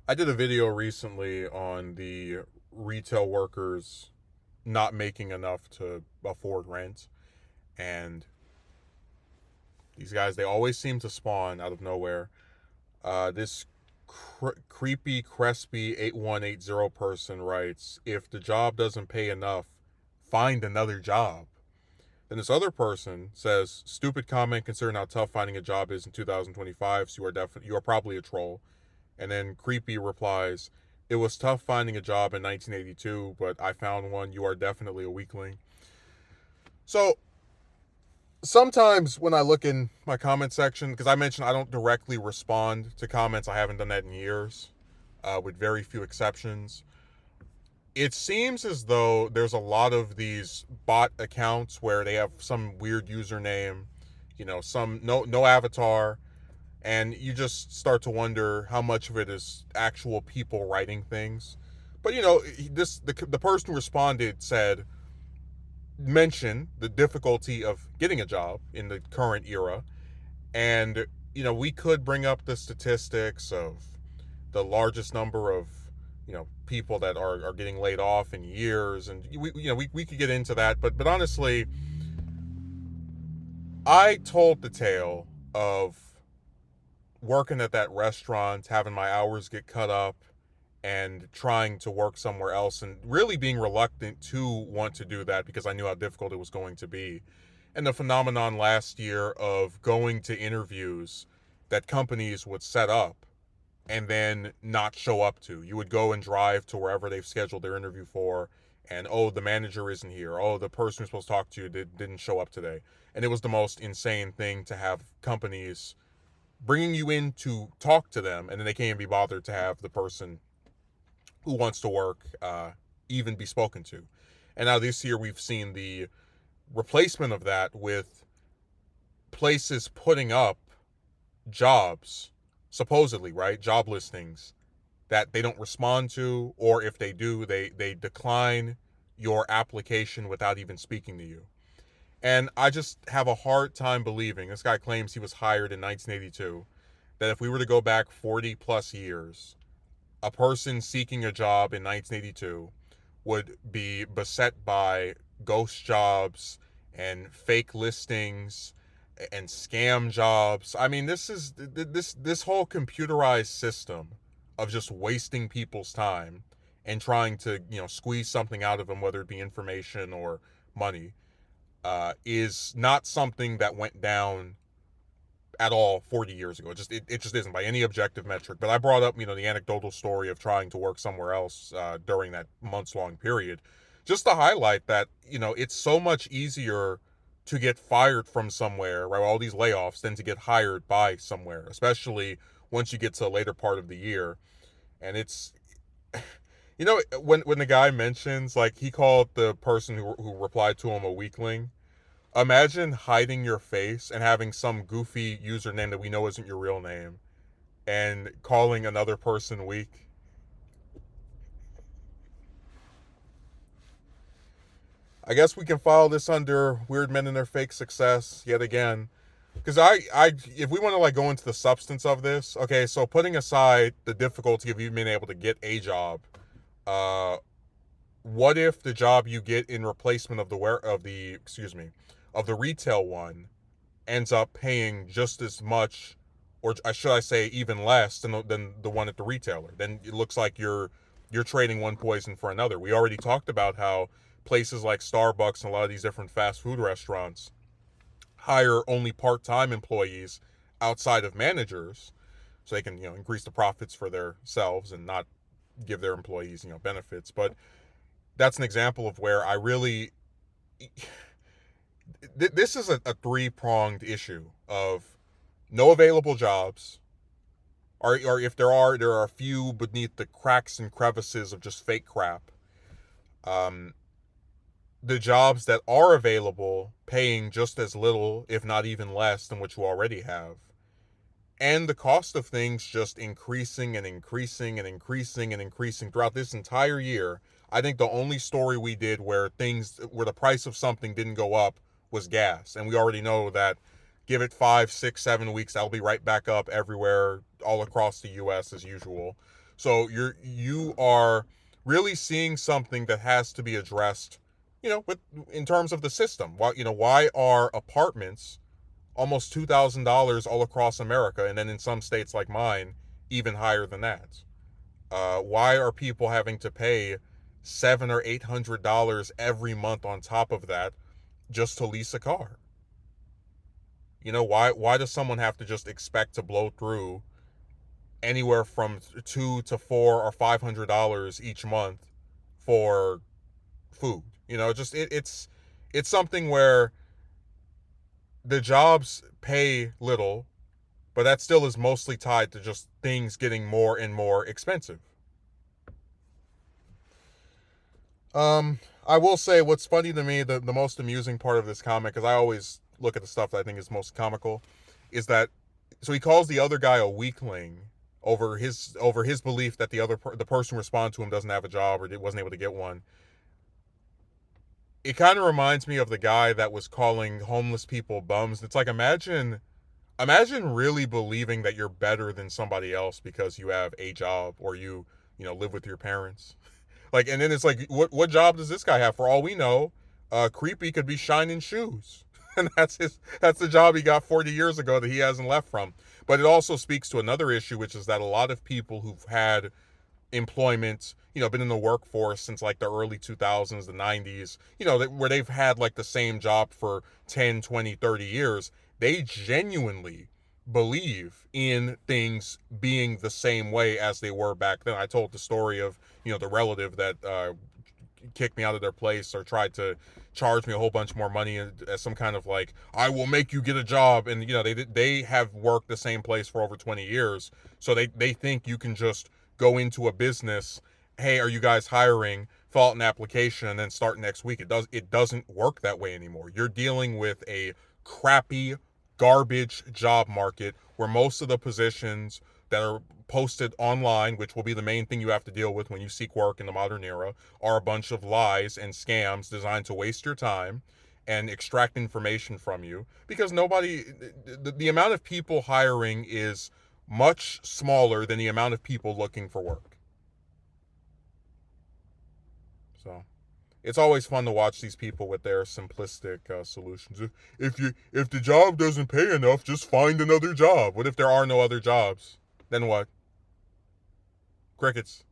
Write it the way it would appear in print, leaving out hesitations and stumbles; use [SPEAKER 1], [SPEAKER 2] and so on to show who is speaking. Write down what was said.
[SPEAKER 1] I did a video recently on the retail workers not making enough to afford rent, and these guys, they always seem to spawn out of nowhere. This creepy Crespi 8180 person writes, "If the job doesn't pay enough, find another job." Then this other person says, "Stupid comment considering how tough finding a job is in 2025. So you are probably a troll." And then Creepy replies, "It was tough finding a job in 1982, but I found one. You are definitely a weakling." So sometimes when I look in my comment section, because I mentioned I don't directly respond to comments, I haven't done that in years, with very few exceptions. It seems as though there's a lot of these bot accounts where they have some weird username, some no avatar, and you just start to wonder how much of it is actual people writing things. But the person who responded said, mention the difficulty of getting a job in the current era, and we could bring up the statistics of the largest number of people that are getting laid off in years, and we could get into that, but honestly, I told the tale of working at that restaurant, having my hours get cut up, and trying to work somewhere else, and really being reluctant to want to do that because I knew how difficult it was going to be. And the phenomenon last year of going to interviews that companies would set up and then not show up to. You would go and drive to wherever they've scheduled their interview for, and oh, the manager isn't here. Oh, the person who's supposed to talk to you didn't show up today. And it was the most insane thing to have companies bringing you in to talk to them, and then they can't even be bothered to have the person who wants to work even be spoken to. And now this year we've seen the replacement of that with places putting up jobs, supposedly, right? Job listings that they don't respond to, or if they do, they decline your application without even speaking to you. And I just have a hard time believing this guy claims he was hired in 1982, that if we were to go back 40 plus years, a person seeking a job in 1982 would be beset by ghost jobs and fake listings and scam jobs. I mean, this whole computerized system of just wasting people's time and trying to squeeze something out of them, whether it be information or money, is not something that went down at all 40 years ago. It just isn't by any objective metric. But I brought up the anecdotal story of trying to work somewhere else during that months long period, just to highlight that it's so much easier to get fired from somewhere, right? All these layoffs than to get hired by somewhere, especially once you get to a later part of the year. And it's when the guy mentions, like, he called the person who replied to him a weakling. Imagine hiding your face and having some goofy username that we know isn't your real name and calling another person weak. I guess we can file this under weird men and their fake success yet again. Because if we want to like go into the substance of this, okay, so putting aside the difficulty of even being able to get a job, uh, what if the job you get in replacement of of the retail one ends up paying just as much, or should I say even less than the one at the retailer? Then it looks like you're trading one poison for another. We already talked about how places like Starbucks and a lot of these different fast food restaurants hire only part-time employees outside of managers so they can increase the profits for themselves and not give their employees benefits. But that's an example of where I really this is a three-pronged issue of no available jobs, or if there are a few beneath the cracks and crevices of just fake crap. Um, the jobs that are available paying just as little, if not even less, than what you already have. And the cost of things just increasing and increasing and increasing and increasing throughout this entire year. I think the only story we did where the price of something didn't go up was gas. And we already know that give it 5, 6, 7 weeks, that'll be right back up everywhere, all across the US as usual. So you are really seeing something that has to be addressed, with in terms of the system. Why are apartments almost $2,000 all across America, and then in some states like mine, even higher than that? Why are people having to pay $700 or $800 every month on top of that just to lease a car? Why does someone have to just expect to blow through anywhere from $200 to $400 or $500 each month for food? It's something where the jobs pay little, but that still is mostly tied to just things getting more and more expensive. I will say what's funny to me, the most amusing part of this comic, because I always look at the stuff that I think is most comical, is that so he calls the other guy a weakling over his belief that the person responding to him doesn't have a job or wasn't able to get one. It kind of reminds me of the guy that was calling homeless people bums. It's like imagine really believing that you're better than somebody else because you have a job or you live with your parents. Like, and then it's like, what job does this guy have? For all we know, Creepy could be shining shoes, and that's the job he got 40 years ago that he hasn't left from. But it also speaks to another issue, which is that a lot of people who've had employment, been in the workforce since like the early 2000s, the 90s, where they've had like the same job for 10, 20, 30 years, they genuinely believe in things being the same way as they were back then. I told the story of, the relative that kicked me out of their place or tried to charge me a whole bunch more money as some kind of like, I will make you get a job. And, they have worked the same place for over 20 years. So they think you can just go into a business, hey, are you guys hiring? Fill out an application and then start next week. It doesn't work that way anymore. You're dealing with a crappy, garbage job market where most of the positions that are posted online, which will be the main thing you have to deal with when you seek work in the modern era, are a bunch of lies and scams designed to waste your time and extract information from you, because the amount of people hiring is much smaller than the amount of people looking for work. So it's always fun to watch these people with their simplistic solutions. If the job doesn't pay enough, just find another job. What if there are no other jobs? Then what? Crickets.